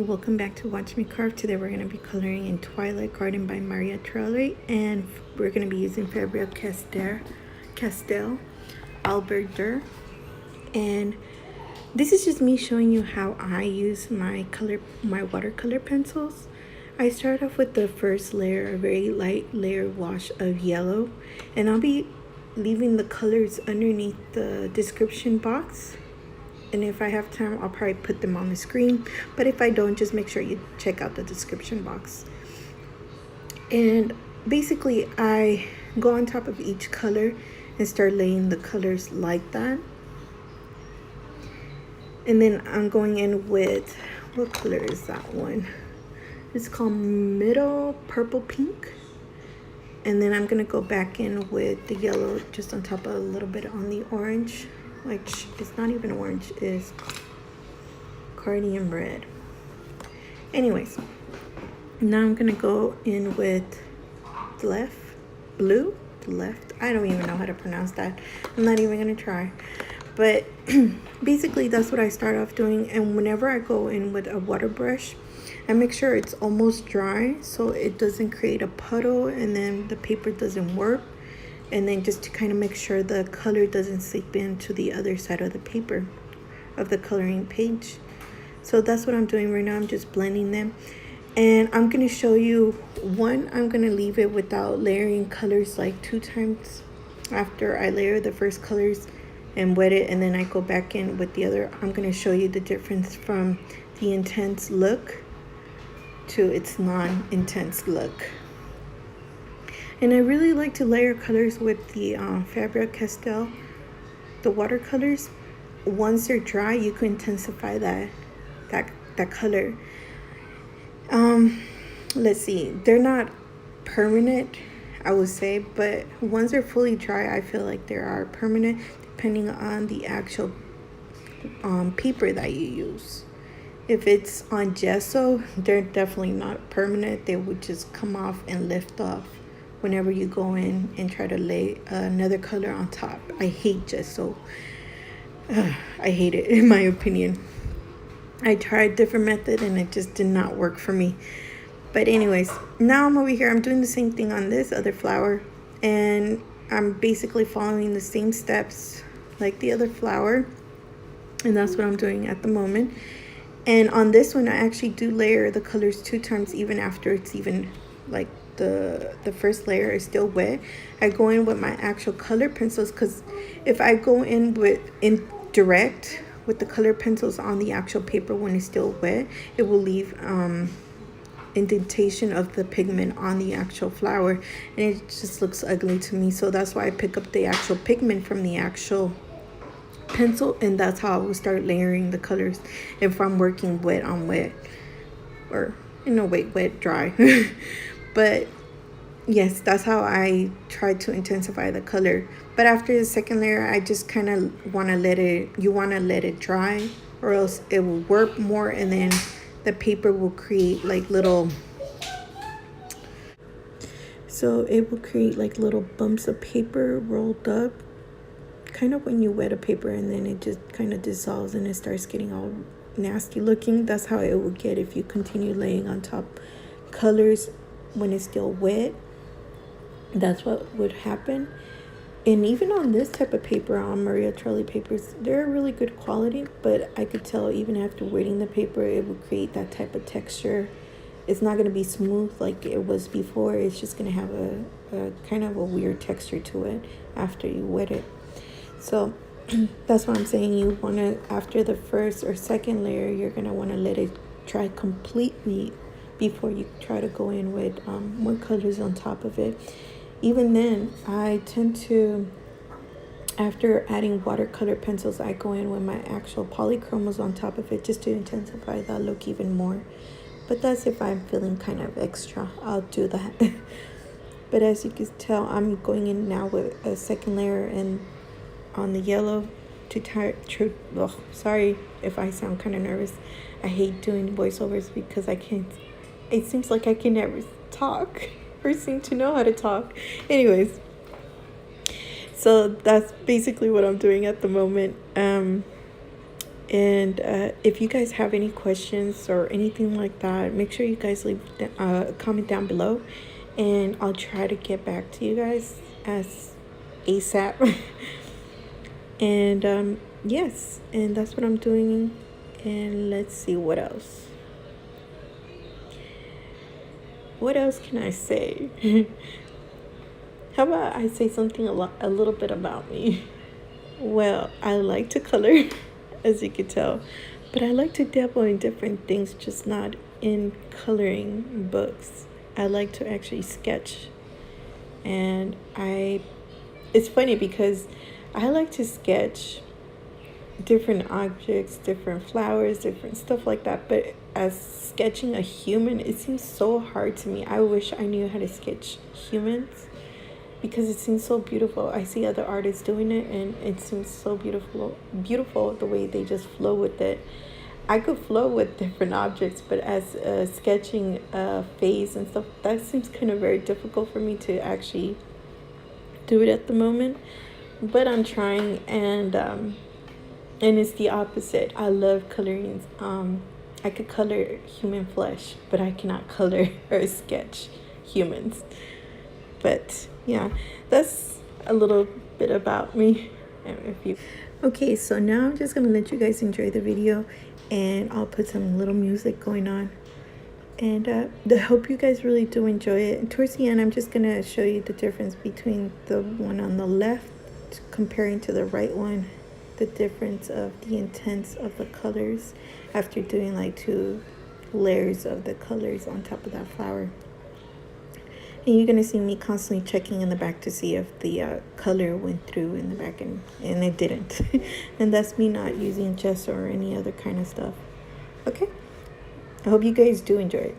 welcome back to Watch Me Carve. Today we're going to be coloring in Twilight Garden by Maria Trolle, and we're going to be using Faber-Castell Albert. And this is just me showing you how I use my watercolor pencils. I start off with the first layer, a very light layer wash of yellow, and I'll be leaving the colors underneath the description box. And if I have time, I'll probably put them on the screen. But if I don't, just make sure you check out the description box. And basically, I go on top of each color and start laying the colors like that. And then I'm going in with, what color is that one? It's called Middle Purple Pink. And then I'm going to go back in with the yellow just on top of a little bit on the orange. Which is not even orange, is cadmium red. Anyways, now I'm gonna go in with left. I don't even know how to pronounce that. I'm not even gonna try. But basically that's what I start off doing. And whenever I go in with a water brush, I make sure it's almost dry so it doesn't create a puddle and then the paper doesn't warp. And then just to kind of make sure the color doesn't seep into the other side of the paper, of the coloring page. So that's what I'm doing right now. I'm just blending them. And I'm going to show you, one, I'm going to leave it without layering colors like 2 times. After I layer the first colors and wet it, and then I go back in with the other, I'm going to show you the difference from the intense look to its non-intense look. And I really like to layer colors with the Faber-Castell, the watercolors. Once they're dry, you can intensify that color. Let's see, they're not permanent, I would say, but once they're fully dry, I feel like they are permanent, depending on the actual paper that you use. If it's on gesso, they're definitely not permanent. They would just come off and lift off whenever you go in and try to lay another color on top. I hate gesso. I hate it, in my opinion. I tried different method and it just did not work for me. But anyways, now I'm over here. I'm doing the same thing on this other flower, and I'm basically following the same steps like the other flower, and that's what I'm doing at the moment. And on this one, I actually do layer the colors 2 times, even after it's even like the first layer is still wet. I go in with my actual color pencils, because if I go in direct with the color pencils on the actual paper when it's still wet, it will leave indentation of the pigment on the actual flower, and it just looks ugly to me. So that's why I pick up the actual pigment from the actual pencil, and that's how I will start layering the colors if I'm working wet on wet, or wet dry. But yes, that's how I try to intensify the color. But after the second layer, I just kind of want to let it dry, or else it will warp more, and then the paper will create like little, bumps of paper rolled up, kind of when you wet a paper, and then it just kind of dissolves and it starts getting all nasty looking. That's how it will get if you continue laying on top colors when it's still wet. That's what would happen. And even on this type of paper, on Maria Trolle papers, they're really good quality, but I could tell even after wetting the paper, it would create that type of texture. It's not going to be smooth like it was before. It's just going to have a kind of a weird texture to it after you wet it. So that's what I'm saying. You want to, after the first or second layer, you're going to want to let it dry completely before you try to go in with more colors on top of it. Even then, I tend to, after adding watercolor pencils, I go in with my actual polychromos on top of it just to intensify that look even more. But that's if I'm feeling kind of extra, I'll do that. But as you can tell, I'm going in now with a second layer and on the yellow sorry if I sound kind of nervous. I hate doing voiceovers because it seems like I can never talk or seem to know how to talk. Anyways, so that's basically what I'm doing at the moment. And if you guys have any questions or anything like that, make sure you guys leave a comment down below, and I'll try to get back to you guys as ASAP. And yes, and that's what I'm doing. And let's see what else. What else can I say? How about I say something a little bit about me? Well, I like to color, as you can tell, but I like to dabble in different things, just not in coloring books. I like to actually sketch. And it's funny because I like to sketch different objects, different flowers, different stuff like that. But as sketching a human, it seems so hard to me. I wish I knew how to sketch humans because it seems so beautiful. I see other artists doing it and it seems so beautiful the way they just flow with it. I could flow with different objects, but as sketching a face and stuff, that seems kind of very difficult for me to actually do it at the moment. But I'm trying, and it's the opposite. I love coloring. I could color human flesh, but I cannot color or sketch humans. But yeah, that's a little bit about me. Okay, so now I'm just gonna let you guys enjoy the video, and I'll put some little music going on. And I hope you guys really do enjoy it. And towards the end, I'm just gonna show you the difference between the one on the left comparing to the right one, the difference of the intents of the colors after doing like 2 layers of the colors on top of that flower. And you're gonna see me constantly checking in the back to see if the color went through in the back, and it didn't. And that's me not using gesso or any other kind of stuff. Okay, I hope you guys do enjoy it.